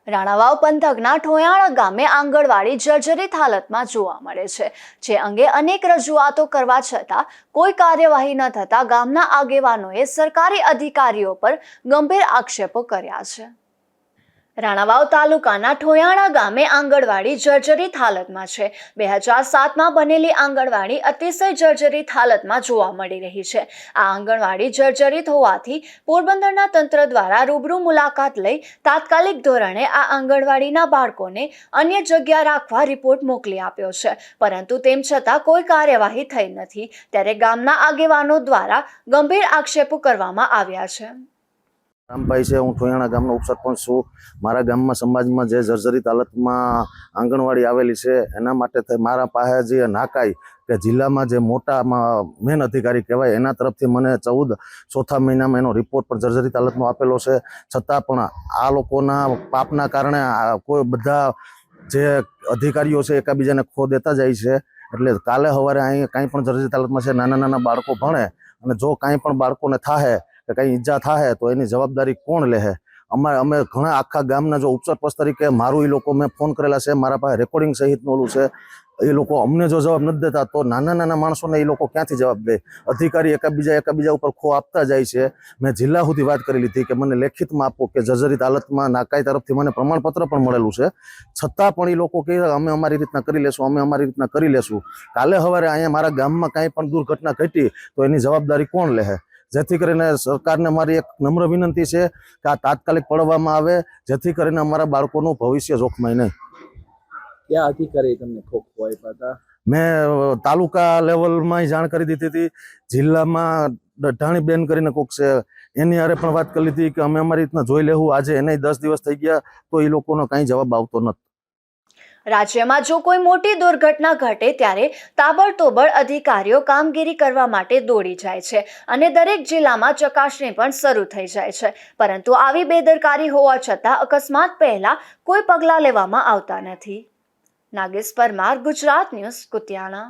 રાણાવાવ પંથકના ઠોયાણા ગામે આંગણવાડી જર્જરિત હાલતમાં જોવા મળે છે, જે અંગે અનેક રજૂઆતો કરવા છતાં કોઈ કાર્યવાહી ન થતા ગામના આગેવાનોએ સરકારી અધિકારીઓ પર ગંભીર આક્ષેપો કર્યા છે। રાણાવાવ તાલુકાના ઠોયાણા ગામે આંગણવાડી જર્જરિત હાલતમાં છે। 2007માં બનેલી આંગણવાડી અતિશય જર્જરિત હાલતમાં જોવા મળી રહી છે। આ આંગણવાડી જર્જરિત હોવાથી પોરબંદરના તંત્ર દ્વારા રૂબરૂ મુલાકાત લઈ તાત્કાલિક ધોરણે આ આંગણવાડીના બાળકોને અન્ય જગ્યા રાખવા રિપોર્ટ મોકલી આપ્યો છે, પરંતુ તેમ છતાં કોઈ કાર્યવાહી થઈ નથી। ત્યારે ગામના આગેવાનો દ્વારા ગંભીર આક્ષેપો કરવામાં આવ્યા છે। રામભાઈ છે, હું ઠોયાણા ગામનો ઉપસરપંચ છું। મારા ગામમાં સમાજમાં જે જર્જરિત હાલતમાં આંગણવાડી આવેલી છે એના માટે મારા પાસે જે નાકાઈ કે જિલ્લામાં જે મોટા મેન અધિકારી કહેવાય એના તરફથી મને ચોથા મહિનામાં એનો રિપોર્ટ પર જર્જરિત હાલતમાં આપેલો છે, છતાં પણ આ લોકોના પાપના કારણે કોઈ બધા જે અધિકારીઓ છે એકાબીજાને ખો દેતા જાય છે। એટલે કાલે સવારે અહીં કાંઈ પણ જર્જરિત હાલતમાં છે, નાના નાના બાળકો ભણે અને જો કાંઈ પણ બાળકોને થાય કે કંઈ ઈજા થાય તો એની જવાબદારી કોણ લે? અમે ઘણા આખા ગામના જો ઉપસરપંચ તરીકે મારું એ લોકો મેં ફોન કરેલા છે, મારા પાસે રેકોર્ડિંગ સહિતનું ઓલું છે। એ લોકો અમને જો જવાબ નથી દેતા તો નાના નાના માણસોને એ લોકો ક્યાંથી જવાબ દે? અધિકારી એકાબીજા ઉપર ખો આપતા જાય છે। મેં જિલ્લા સુધી વાત કરી લીધી કે મને લેખિતમાં આપો કે જર્જરિત હાલતમાં નાકાઈ તરફથી મને પ્રમાણપત્ર પણ મળેલું છે, છતાં પણ એ લોકો કહે અમે અમારી રીતના કરી લેશું, અમે અમારી રીતના કરી લેશું। કાલે સવારે અહીંયા મારા ગામમાં કાંઈ પણ દુર્ઘટના ઘટી તો એની જવાબદારી કોણ લે? જેથી કરીને સરકારને મારી એક નમ્ર વિનંતી છે કે આ તાત્કાલિક પડવામાં આવે, જેથી કરીને અમારા બાળકોનું ભવિષ્ય જોખમાય નહીં। ક્યાં અધિકારી તમને ખોખો આપ્યા હતા? મેં તાલુકા લેવલમાં જાણ કરી દીધી હતી, જિલ્લામાં ઢાણીબેન કરીને કોક છે એની હારે પણ વાત કરી લીધી કે અમે અમારી રીતના જોઈ લેવું। આજે એને 10 દિવસ થઈ ગયા તો એ લોકોનો કાંઈ જવાબ આવતો નથી। રાજ્યમાં જો કોઈ મોટી દુર્ઘટના ઘટે ત્યારે તાબડતોડ અધિકારીઓ કામગીરી કરવા માટે દોડી જાય છે અને દરેક જિલ્લામાં ચકાસણી પણ શરૂ થઈ જાય છે, પરંતુ આવી બેદરકારી હોવા છતાં અકસ્માત પહેલા કોઈ પગલાં લેવામાં આવતા નથી। નાગેશ પરમાર, ગુજરાત ન્યૂઝ, કુતિયાણા।